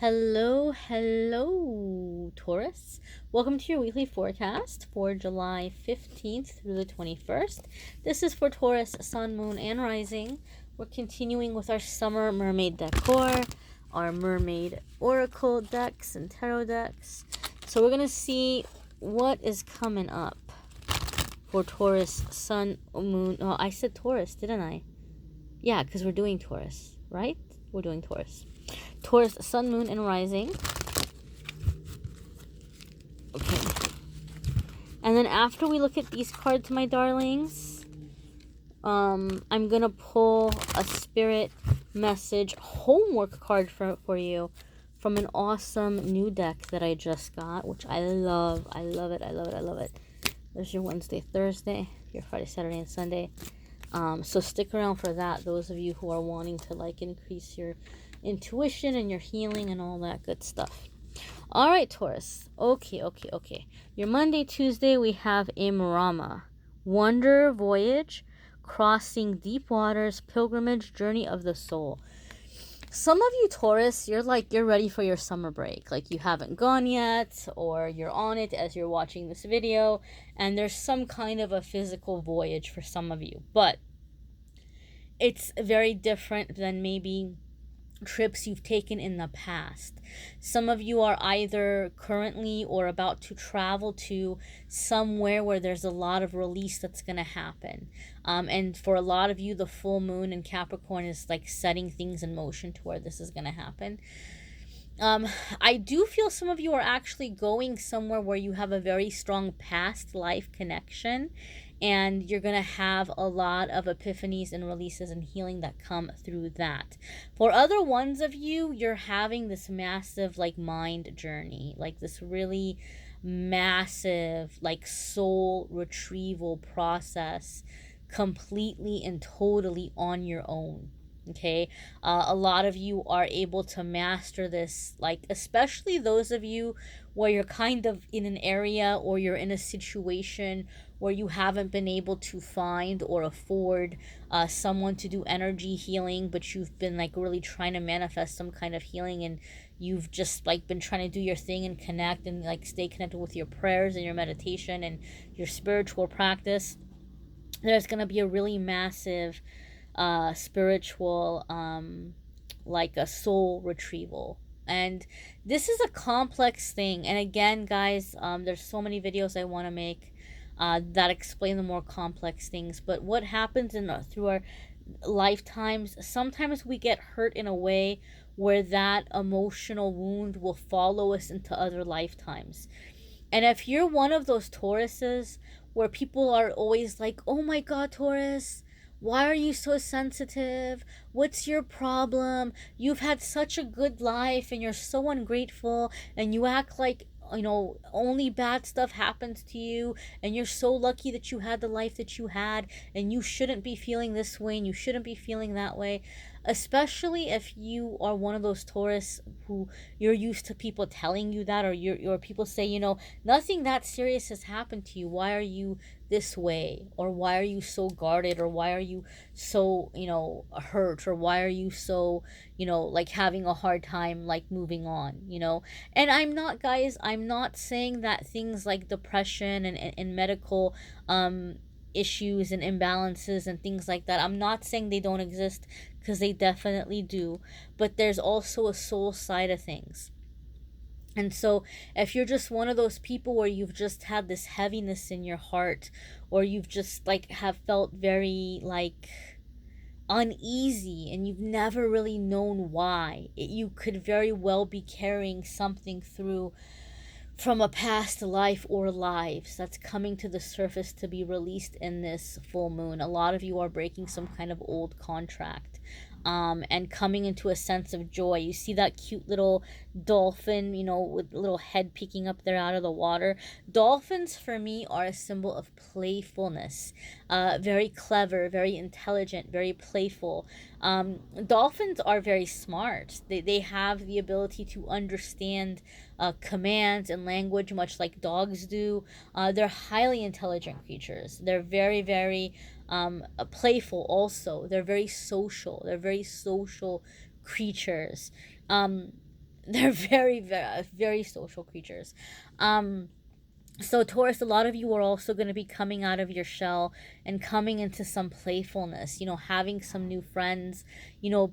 Hello, Taurus. Welcome to your weekly forecast for July 15th through the 21st. This is for Taurus, Sun, Moon, and Rising. We're continuing with our summer mermaid decor, our mermaid oracle decks and tarot decks. So we're going to see what is coming up for Taurus, Sun, Moon. Oh, I said Taurus, didn't I? Yeah, because we're doing Taurus, right? We're doing Taurus. Taurus, Sun, Moon, and Rising. Okay. And then after we look at these cards, my darlings, I'm going to pull a spirit message homework card for you from an awesome new deck that I just got, which I love. I love it. I love it. I love it. There's your Wednesday, Thursday, your Friday, Saturday, and Sunday. So stick around for that. Those of you who are wanting to increase your intuition and your healing and all that good stuff. All right, Taurus. Okay. Your Monday, Tuesday, we have Imrama. Wonder Voyage, Crossing Deep Waters, Pilgrimage, Journey of the Soul. Some of you, Taurus, you're ready for your summer break. Like you haven't gone yet, or you're on it as you're watching this video, and there's some kind of a physical voyage for some of you. But it's very different than maybe trips you've taken in the past. Some of you are either currently or about to travel to somewhere where there's a lot of release that's going to happen. And for a lot of you, the full moon in Capricorn is like setting things in motion to where this is going to happen. I do feel some of you are actually going somewhere where you have a very strong past life connection, and you're going to have a lot of epiphanies and releases and healing that come through that. For other ones of you, you're having this massive mind journey, like this really massive soul retrieval process, completely and totally on your own. Okay, a lot of you are able to master this, especially those of you where you're kind of in an area or you're in a situation where you haven't been able to find or afford someone to do energy healing, but you've been really trying to manifest some kind of healing, and you've just been trying to do your thing and connect and stay connected with your prayers and your meditation and your spiritual practice. There's going to be a really massive spiritual a soul retrieval, and this is a complex thing. And again, guys, there's so many videos I want to make that explain the more complex things. But what happens through our lifetimes, sometimes we get hurt in a way where that emotional wound will follow us into other lifetimes. And if you're one of those Tauruses where people are always like, oh my god, Taurus, why are you so sensitive? What's your problem? You've had such a good life and you're so ungrateful, and you act like, only bad stuff happens to you, and you're so lucky that you had the life that you had, and you shouldn't be feeling this way and you shouldn't be feeling that way. Especially if you are one of those Taurus who you're used to people telling you that, or people say, nothing that serious has happened to you. Why are you this way? Or why are you so guarded? Or why are you so, hurt? Or why are you so, having a hard time, moving on, And I'm not saying that things like depression and medical, issues and imbalances and things like that, I'm not saying they don't exist, because they definitely do. But there's also a soul side of things. And so if you're just one of those people where you've just had this heaviness in your heart, or you've just have felt very uneasy and you've never really known why, you could very well be carrying something through from a past life or lives that's coming to the surface to be released in this full moon. A lot of you are breaking some kind of old contract, and coming into a sense of joy. You see that cute little dolphin, with little head peeking up there out of the water. Dolphins for me are a symbol of playfulness, very clever, very intelligent, very playful. Dolphins are very smart. They have the ability to understand commands and language, much like dogs do. They're highly intelligent creatures. They're very, very playful also. They're very social. They're very social creatures. They're very social creatures. So Taurus, a lot of you are also going to be coming out of your shell and coming into some playfulness, having some new friends,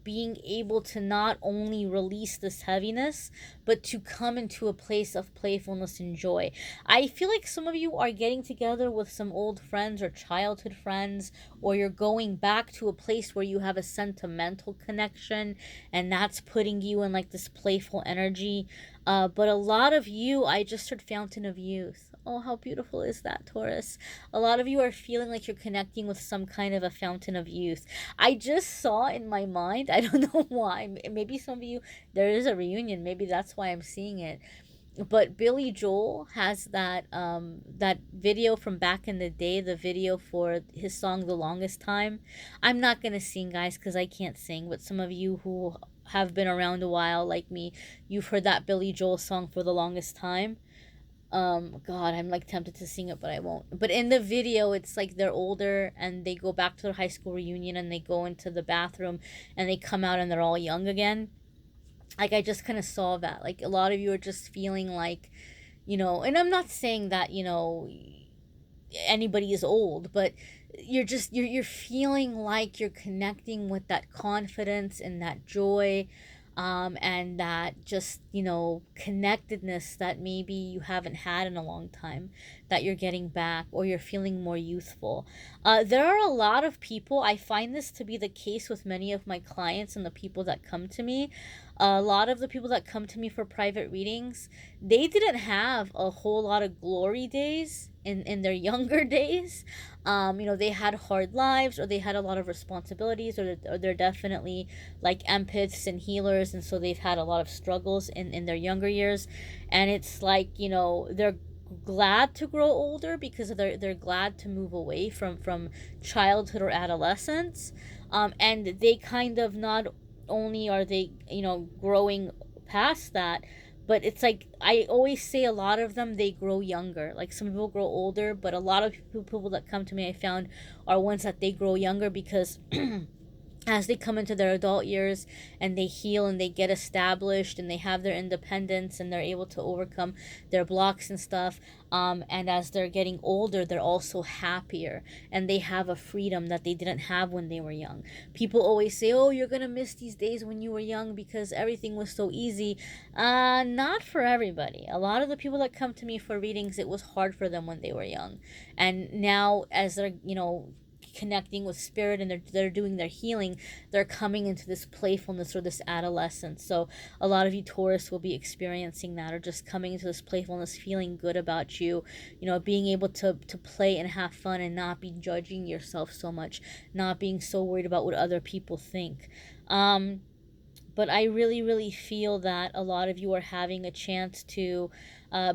being able to not only release this heaviness, but to come into a place of playfulness and joy. I feel like some of you are getting together with some old friends or childhood friends, or you're going back to a place where you have a sentimental connection, and that's putting you in like this playful energy. But a lot of you, I just heard Fountain of Youth. Oh, how beautiful is that, Taurus? A lot of you are feeling like you're connecting with some kind of a fountain of youth. I just saw in my mind, I don't know why, maybe some of you, there is a reunion, maybe that's why I'm seeing it. But Billy Joel has that video from back in the day, the video for his song The Longest Time. I'm not gonna sing, guys, because I can't sing, but some of you who have been around a while like me, you've heard that Billy Joel song For the Longest Time. God, I'm like tempted to sing it, but I won't. But in the video, it's like they're older and they go back to their high school reunion and they go into the bathroom and they come out and they're all young again. Like, I just kind of saw that. Like, a lot of you are just feeling like, and I'm not saying that, anybody is old, but you're feeling like you're connecting with that confidence and that joy, and that just connectedness that maybe you haven't had in a long time, that you're getting back, or you're feeling more youthful. There are a lot of people, I find this to be the case with many of my clients and the people that come to me. A lot of the people that come to me for private readings, they didn't have a whole lot of glory days in their younger days. They had hard lives, or they had a lot of responsibilities, or they're definitely like empaths and healers, and so they've had a lot of struggles in their younger years. And it's like, they're glad to grow older because they're glad to move away from childhood or adolescence. And they kind of, not only are they growing past that, but it's like, I always say, a lot of them, they grow younger. Like, some people grow older, but a lot of people that come to me, I found, are ones that they grow younger because as they come into their adult years and they heal and they get established and they have their independence and they're able to overcome their blocks and stuff, and as they're getting older, they're also happier and they have a freedom that they didn't have when they were young. People always say, oh, you're gonna miss these days when you were young because everything was so easy. Not for everybody. A lot of the people that come to me for readings, it was hard for them when they were young, and now as they're connecting with spirit and they're doing their healing, they're coming into this playfulness or this adolescence. So a lot of you Taurus will be experiencing that, or just coming into this playfulness, feeling good about you, being able to play and have fun and not be judging yourself so much, not being so worried about what other people think. But I really, really feel that a lot of you are having a chance to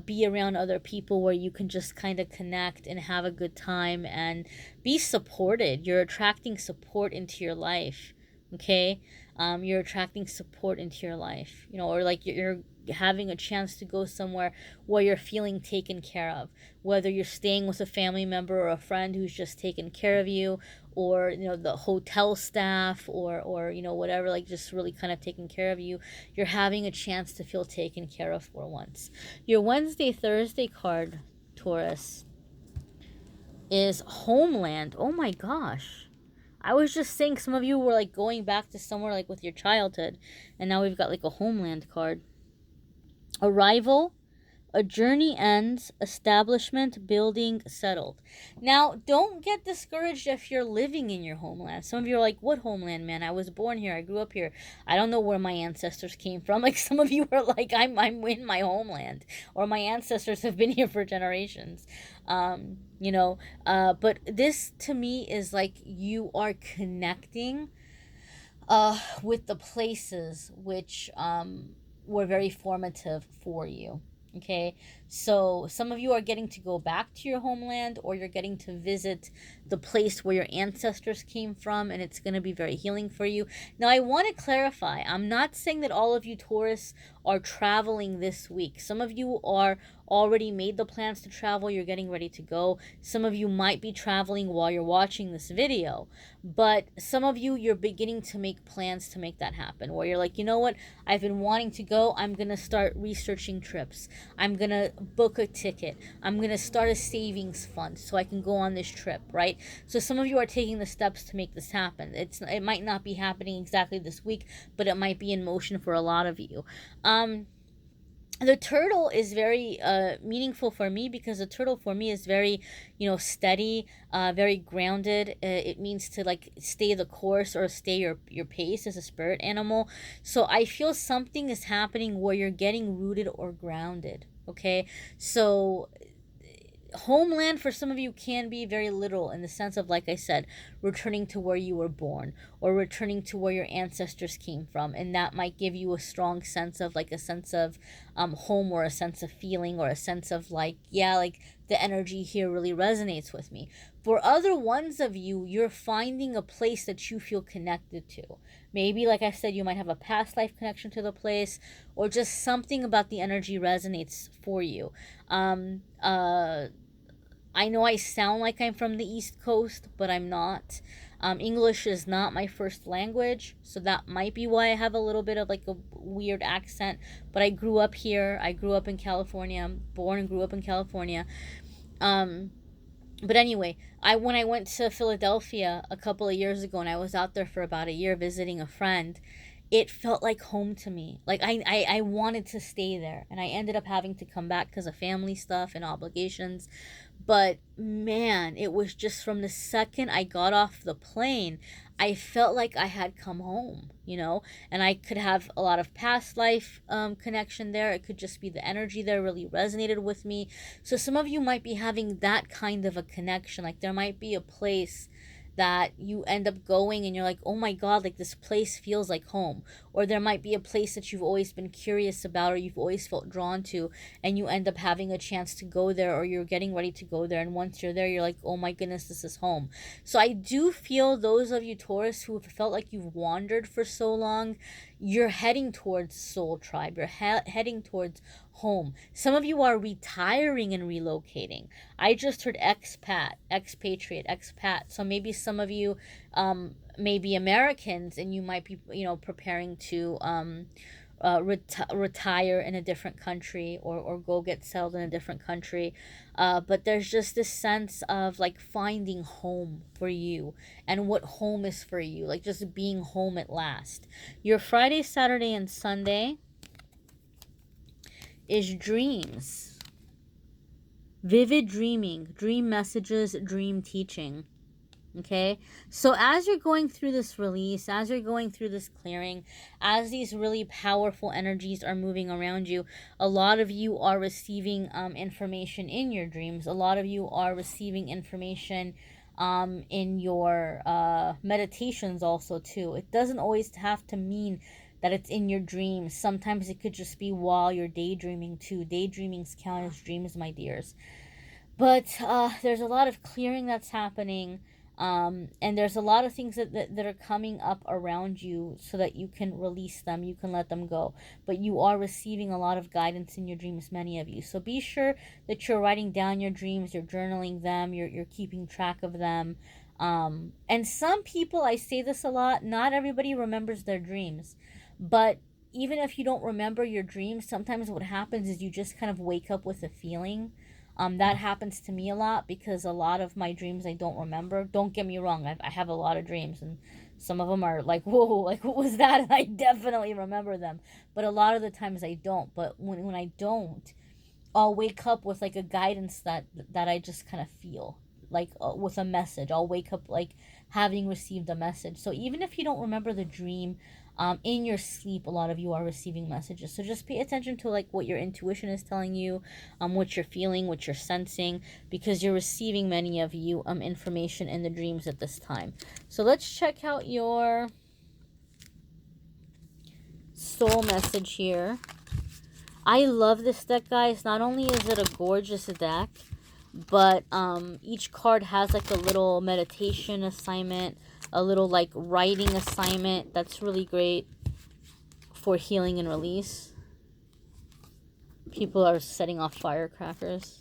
be around other people where you can just kind of connect and have a good time and be supported. You're attracting support into your life, okay? You're attracting support into your life, or like you're having a chance to go somewhere where you're feeling taken care of, whether you're staying with a family member or a friend who's just taken care of you, or the hotel staff, or whatever, like just really kind of taking care of you. You're having a chance to feel taken care of for once. Your Wednesday Thursday card, Taurus, is Homeland. Oh my gosh, I was just saying some of you were like going back to somewhere like with your childhood, and now we've got like a Homeland card. Arrival, a journey ends, establishment, building, settled. Now, don't get discouraged if you're living in your homeland. Some of you are like, what homeland, man? I was born here. I grew up here. I don't know where my ancestors came from. Like, some of you are like, I'm in my homeland, or my ancestors have been here for generations. But this to me is like you are connecting with the places which were very formative for you. Okay, so some of you are getting to go back to your homeland, or you're getting to visit the place where your ancestors came from, and it's going to be very healing for you. Now, I want to clarify, I'm not saying that all of you Taurus are traveling this week. Some of you are already made the plans to travel. You're getting ready to go. Some of you might be traveling while you're watching this video, but some of you, you're beginning to make plans to make that happen, where you're like, you know what, I've been wanting to go. I'm gonna start researching trips. I'm gonna book a ticket. I'm gonna start a savings fund so I can go on this trip, right? So some of you are taking the steps to make this happen. It might not be happening exactly this week, but it might be in motion for a lot of you. The turtle is very meaningful for me, because the turtle for me is very, steady, very grounded. It means to like stay the course or stay your pace as a spirit animal. So I feel something is happening where you're getting rooted or grounded. Okay, so homeland for some of you can be very literal, in the sense of, like I said, returning to where you were born, or returning to where your ancestors came from, and that might give you a strong sense of, like, a sense of home, or a sense of feeling, or a sense of like, yeah, like the energy here really resonates with me. For other ones of you, you're finding a place that you feel connected to. Maybe, like I said, you might have a past life connection to the place, or just something about the energy resonates for you. I know I sound like I'm from the East Coast, but I'm not. English is not my first language, so that might be why I have a little bit of like a weird accent. But I grew up here. I grew up in California. I'm born and grew up in California. But anyway, when I went to Philadelphia a couple of years ago, and I was out there for about a year visiting a friend, it felt like home to me. Like I wanted to stay there, and I ended up having to come back because of family stuff and obligations. But man, it was just from the second I got off the plane, I felt like I had come home, and I could have a lot of past life connection there. It could just be the energy there really resonated with me. So some of you might be having that kind of a connection. Like there might be a place that you end up going and you're like, oh my God, like this place feels like home. Or there might be a place that you've always been curious about, or you've always felt drawn to, and you end up having a chance to go there, or you're getting ready to go there, and once you're there, you're like, oh my goodness, this is home. So I do feel those of you Taurus who have felt like you've wandered for so long, you're heading towards soul tribe. You're heading towards home. Some of you are retiring and relocating. I just heard expat, expatriate, expat. So maybe some of you may be Americans, and you might be, preparing to retire in a different country, or go get settled in a different country. But there's just this sense of like finding home for you, and what home is for you, like just being home at last. Your Friday, Saturday, and Sunday is dreams. Vivid dreaming, dream messages, dream teaching. Okay, so as you're going through this release, as you're going through this clearing, as these really powerful energies are moving around you, a lot of you are receiving information in your dreams. A lot of you are receiving information in your meditations also too. It doesn't always have to mean that it's in your dreams. Sometimes it could just be while you're daydreaming too. Daydreamings count as dreams, my dears. But there's a lot of clearing that's happening. And there's a lot of things that are coming up around you, so that you can release them, you can let them go. But you are receiving a lot of guidance in your dreams, many of you. So be sure that you're writing down your dreams, you're journaling them, you're keeping track of them. And some people, I say this a lot, not everybody remembers their dreams. But even if you don't remember your dreams, sometimes what happens is you just kind of wake up with a feeling. That happens to me a lot, because a lot of my dreams I don't remember. Don't get me wrong, I have a lot of dreams, and some of them are like, whoa, like what was that? And I definitely remember them. But a lot of the times I don't. But when I don't, I'll wake up with like a guidance that I just kind of feel. Like with a message. I'll wake up like having received a message. So even if you don't remember the dream, in your sleep, a lot of you are receiving messages. So just pay attention to like what your intuition is telling you, what you're feeling, what you're sensing, because you're receiving, many of you, information in the dreams at this time. So let's check out your soul message here. I love this deck, guys. Not only is it a gorgeous deck, but each card has like a little meditation assignment, a little like writing assignment. That's really great for healing and release. People are setting off firecrackers.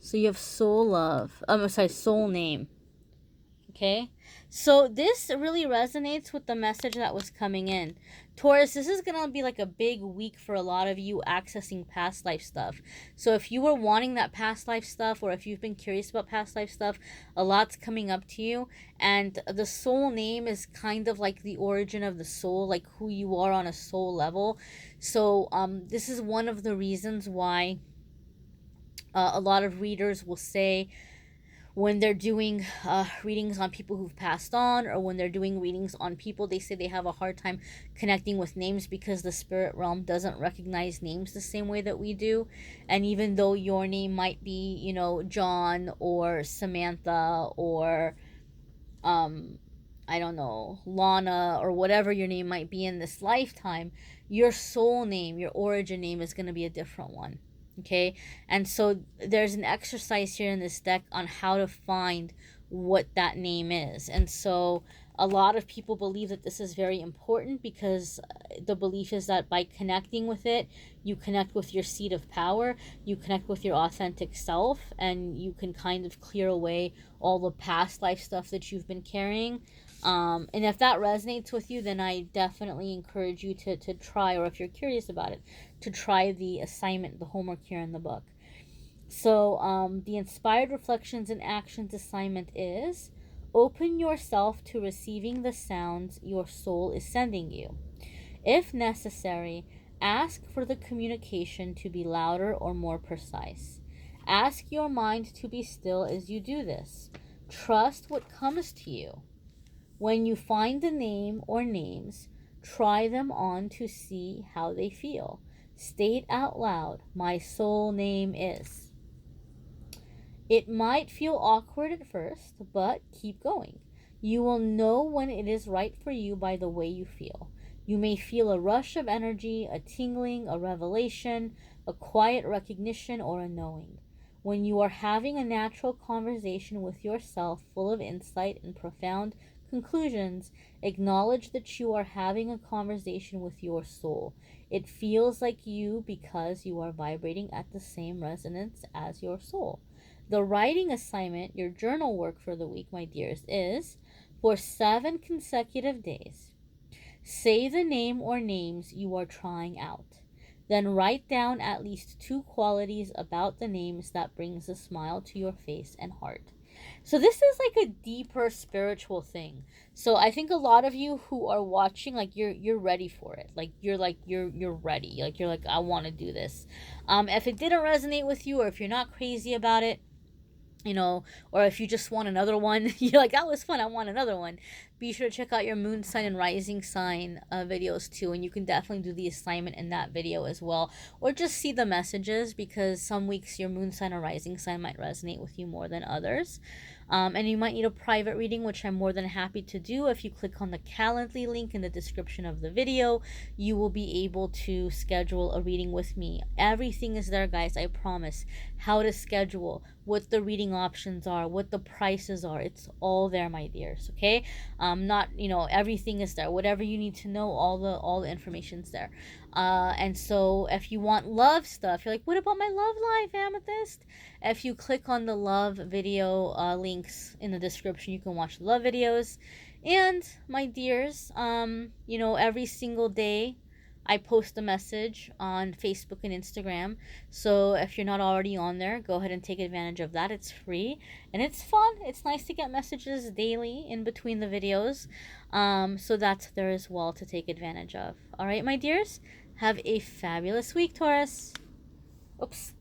So you have soul love. Sorry, soul name. Okay? So this really resonates with the message that was coming in. Taurus, this is going to be like a big week for a lot of you accessing past life stuff. So if you were wanting that past life stuff, or if you've been curious about past life stuff, a lot's coming up to you. And the soul name is kind of like the origin of the soul, like who you are on a soul level. So this is one of the reasons why a lot of readers will say, when they're doing readings on people who've passed on, or when they're doing readings on people, they say they have a hard time connecting with names because the spirit realm doesn't recognize names the same way that we do. And even though your name might be, you know, John or Samantha or I don't know, Lana, or whatever your name might be in this lifetime, your soul name, your origin name is going to be a different one. Okay, and so there's an exercise here in this deck on how to find what that name is. And so a lot of people believe that this is very important because the belief is that by connecting with it, you connect with your seat of power, you connect with your authentic self, and you can kind of clear away all the past life stuff that you've been carrying. And if that resonates with you, then I definitely encourage you to try, or if you're curious about it, to try the assignment, the homework here in the book. So the Inspired Reflections and Actions assignment is: open yourself to receiving the sounds your soul is sending you. If necessary, ask for the communication to be louder or more precise. Ask your mind to be still as you do this. Trust what comes to you. When you find the name or names, try them on to see how they feel. State out loud, "My soul name is." It might feel awkward at first, but keep going. You will know when it is right for you by the way you feel. You may feel a rush of energy, a tingling, a revelation, a quiet recognition, or a knowing. When you are having a natural conversation with yourself full of insight and profound conclusions, acknowledge that you are having a conversation with your soul. It feels like you because you are vibrating at the same resonance as your soul. The writing assignment, your journal work for the week, my dears, is for 7 consecutive days. Say the name or names you are trying out. Then write down at least 2 qualities about the names that brings a smile to your face and heart. So this is like a deeper spiritual thing. So I think a lot of you who are watching, like you're ready for it. Like you're ready. Like you're like, I want to do this. If it didn't resonate with you, or if you're not crazy about it, you know, or if you just want another one, you're like, that was fun, I want another one, be sure to check out your moon sign and rising sign videos too, and you can definitely do the assignment in that video as well, or just see the messages, because some weeks your moon sign or rising sign might resonate with you more than others. And you might need a private reading, which I'm more than happy to do. If you click on the Calendly link in the description of the video, you will be able to schedule a reading with me. Everything is there, guys, I promise. How to schedule, what the reading options are, what the prices are, it's all there, my dears. Okay, not, you know, everything is there. Whatever you need to know, all the information's there. And so if you want love stuff, you're like, what about my love life, Amethyst? If you click on the love video links in the description, you can watch the love videos. And my dears, you know, every single day I post a message on Facebook and Instagram. So if you're not already on there, go ahead and take advantage of that. It's free and it's fun. It's nice to get messages daily in between the videos. So that's there as well to take advantage of. All right, my dears, have a fabulous week, Taurus. Oops.